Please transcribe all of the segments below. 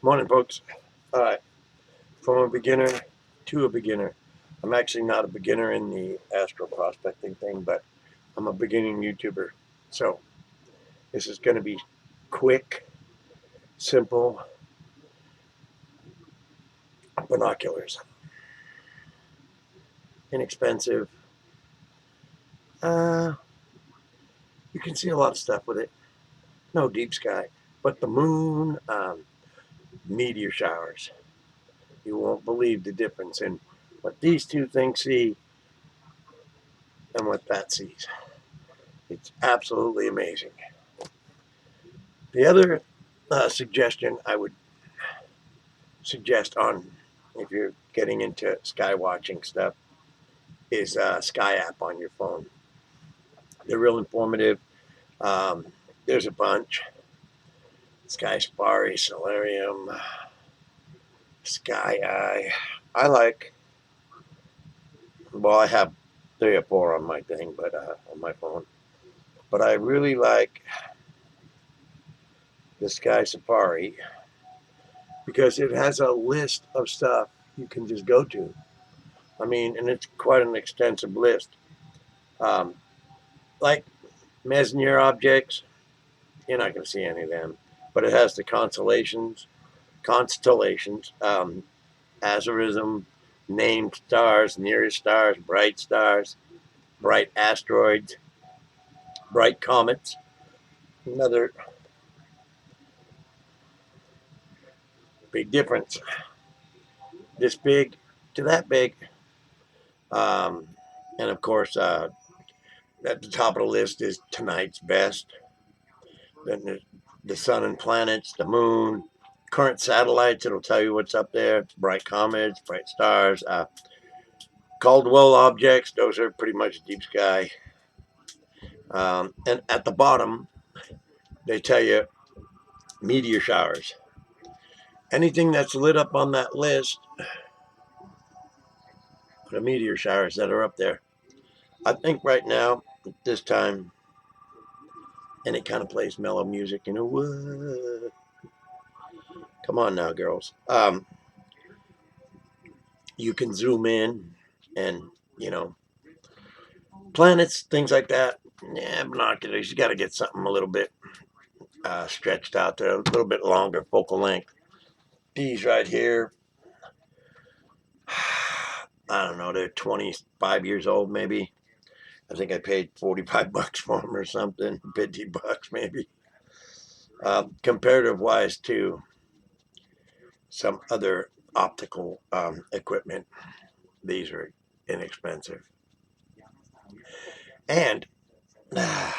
Morning, folks. All right, from a beginner to a beginner. I'm actually not a beginner in the astro-prospecting thing, but I'm a beginning YouTuber. So this is going to be quick, simple binoculars, inexpensive. Uh, you can see a lot of stuff with it. No deep sky, but the moon, meteor showers. You won't believe the difference in what these two things see and what that sees. It's absolutely amazing. The other suggestion I would suggest on if you're getting into sky watching stuff is Sky app on your phone. They're real informative. Um, there's a bunch: Sky Sparry, Solarium, Sky Eye. I like. Well, I have 3 or 4 on my thing, but on my phone. But I really like the Sky Safari because it has a list of stuff you can just go to. I mean, and it's quite an extensive list. Um, like Mesnier objects, you're not going to see any of them. But it has the constellations, asterism, named stars, nearest stars, bright asteroids, bright comets. Another big difference. This big to that big. Um, and of course, at the top of the list is tonight's best. Then the sun and planets, the moon, current satellites. It'll tell you what's up there. It's bright comets, bright stars. Caldwell objects, those are pretty much deep sky. And at the bottom, they tell you meteor showers. Anything that's lit up on that list, the meteor showers that are up there. I think right now, at this time, and it kind of plays mellow music, what? Come on now, girls. You can zoom in and, you know, planets, things like that. Yeah, binoculars, you got to get something a little bit stretched out there, a little bit longer focal length. These right here, I don't know, they're 25 years old maybe. I think I paid 45 bucks for them or something, 50 bucks maybe. Comparative wise to some other optical equipment, these are inexpensive. And I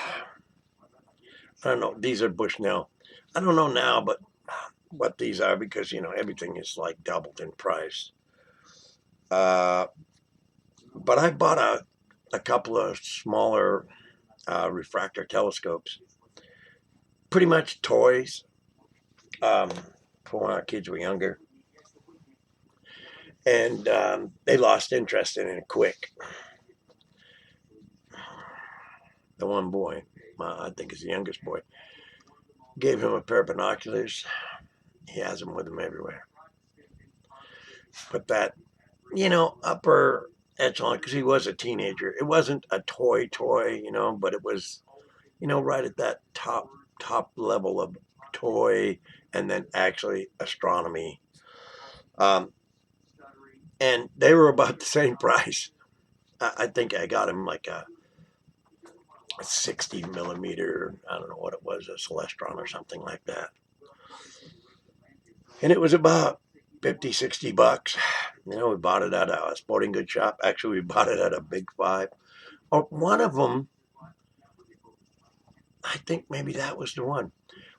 don't know, these are Bushnell. I don't know now, but what these are because, everything is like doubled in price. Uh, but I bought a couple of smaller refractor telescopes, pretty much toys um, for when our kids were younger. And they lost interest in it quick. The one boy, I think is the youngest boy, gave him a pair of binoculars. He has them with him everywhere. But that, upper echelon, because he was a teenager. It wasn't a toy, but it was, right at that top level of toy and then actually astronomy. Um, and they were about the same price. I think I got him like a 60 millimeter, I don't know what it was, a Celestron or something like that. And it was about 50, 60 bucks. We bought it at a sporting goods shop. Actually, we bought it at a Big Five. Or one of them, I think maybe that was the one.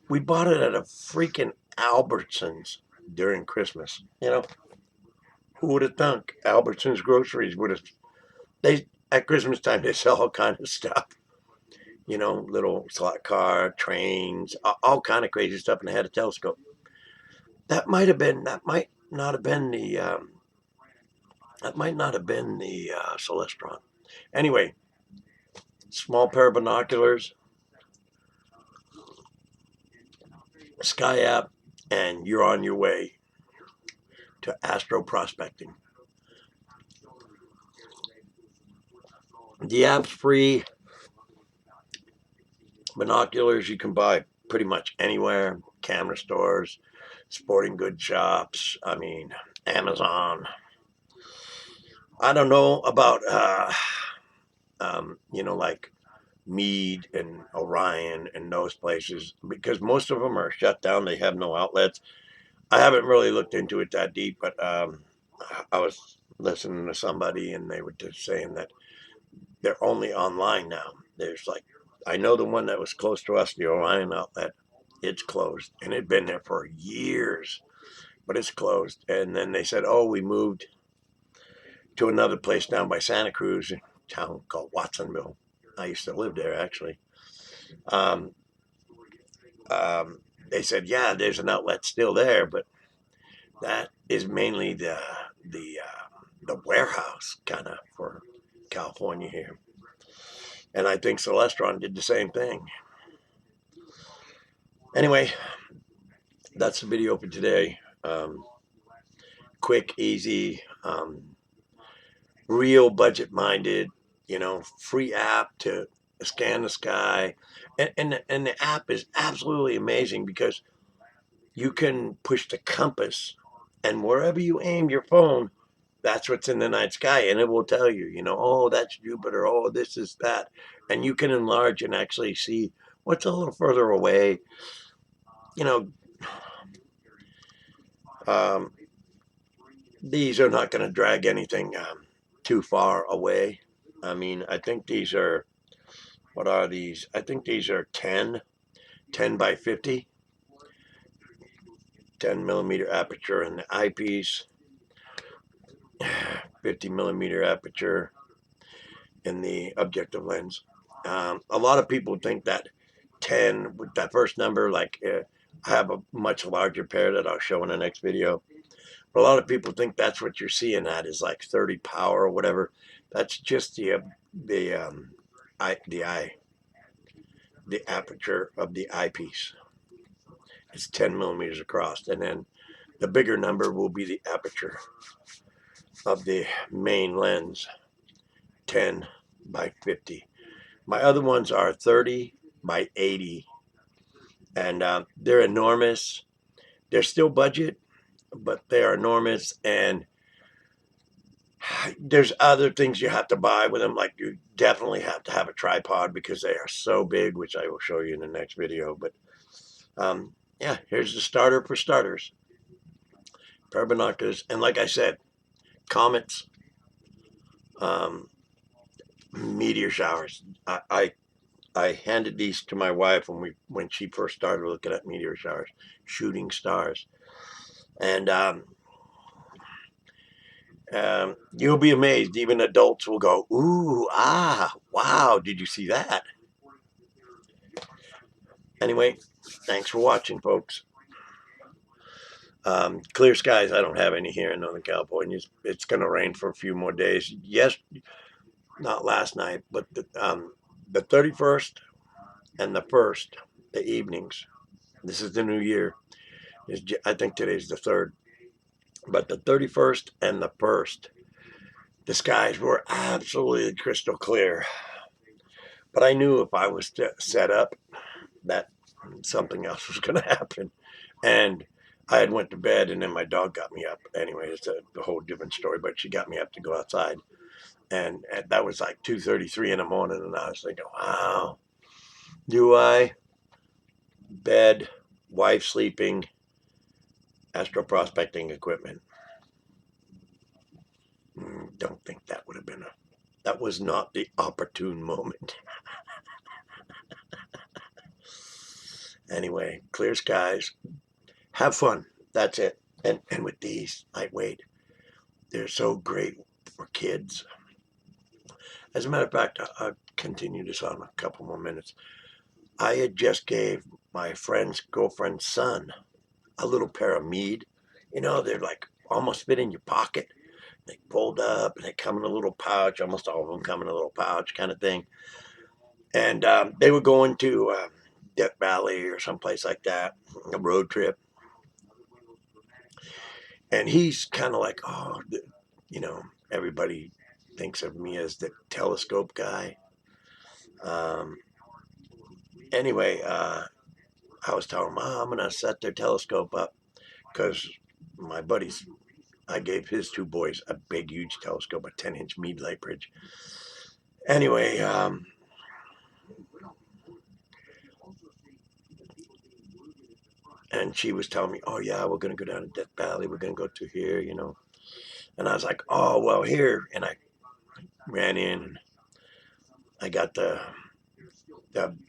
We bought it at a freaking Albertsons during Christmas. Who would have thunk Albertsons groceries would have, they, at Christmas time, they sell all kind of stuff. Little slot car, trains, all kind of crazy stuff, and they had a telescope. That might not have been the Celestron. Anyway, small pair of binoculars, Sky app, and you're on your way to astro-prospecting. The app's free. Binoculars you can buy pretty much anywhere. Camera stores, sporting goods shops, I mean, Amazon. I don't know about, like Mead and Orion and those places, because most of them are shut down. They have no outlets. I haven't really looked into it that deep, but I was listening to somebody and they were just saying that they're only online now. There's like, I know the one that was close to us, the Orion outlet, it's closed, and it'd been there for years, but it's closed. And then they said, oh, we moved to another place down by Santa Cruz, a town called Watsonville. I used to live there, actually. Um, they said, yeah, there's an outlet still there, but that is mainly the warehouse kind of for California here. And I think Celestron did the same thing. Anyway, that's the video for today. Quick, easy, real budget minded, free app to scan the sky. And the app is absolutely amazing because you can push the compass, and wherever you aim your phone, that's what's in the night sky, and it will tell you, oh, that's Jupiter, oh, this is that. And you can enlarge and actually see what's a little further away. You know, um, these are not going to drag anything too far away. I mean, I think these are, what are these? I think these are 10 by 50, 10 millimeter aperture in the eyepiece, 50 millimeter aperture in the objective lens. A lot of people think that 10, with that first number, like I have a much larger pair that I'll show in the next video. But a lot of people think that's what you're seeing at is like 30 power or whatever. That's just the aperture of the eyepiece. It's 10 millimeters across, and then the bigger number will be the aperture of the main lens, 10 by 50. My other ones are 30 by 80, and they're enormous. They're still budget, but they are enormous, and there's other things you have to buy with them. Like you definitely have to have a tripod because they are so big, which I will show you in the next video. But yeah, here's the starter for starters. Pair of binoculars, and like I said, comets, um, meteor showers. I handed these to my wife when she first started looking at meteor showers, shooting stars, and you'll be amazed. Even adults will go, ooh, ah, wow, did you see that? Anyway, thanks for watching, folks. Clear skies, I don't have any here in Northern California. It's going to rain for a few more days. Yes, not last night, but the 31st and the 1st, the evenings. This is the new year. I think today's the 3rd. But the 31st and the 1st, the skies were absolutely crystal clear. But I knew if I was set up that something else was going to happen. And I had went to bed, and then my dog got me up. Anyway, it's a whole different story, but she got me up to go outside. And that was like 2:33 in the morning, and I was thinking, wow, do I? Bed, wife sleeping, astro-prospecting equipment. Don't think that would have been that was not the opportune moment. Anyway, clear skies. Have fun. That's it. And with these, lightweight, they're so great for kids. As a matter of fact, I'll continue this on a couple more minutes. I had just gave my friend's girlfriend's son a little pair of Mead. They're like almost fit in your pocket. They fold up and they come in a little pouch. Almost all of them come in a little pouch kind of thing. And they were going to Death Valley or someplace like that, a road trip. And he's kind of like, oh, you know, everybody thinks of me as the telescope guy. Um, anyway, I was telling him, oh, I'm going to set their telescope up because my buddies, I gave his two boys a big, huge telescope, a 10-inch Meade light bridge. Anyway, and she was telling me, oh, yeah, we're going to go down to Death Valley. We're going to go to here, you know. And I was like, oh, well, here. And I ran in and I got the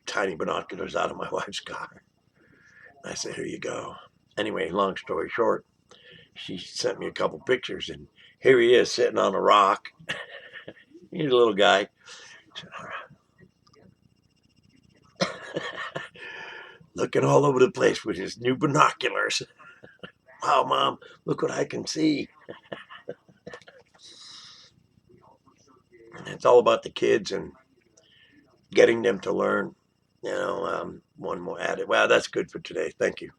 tiny binoculars out of my wife's car. I said, here you go. Anyway, long story short, she sent me a couple pictures, and here he is sitting on a rock. He's a little guy. Looking all over the place with his new binoculars. Wow, Mom, look what I can see. And it's all about the kids and getting them to learn. You know, one more added. Well, that's good for today. Thank you.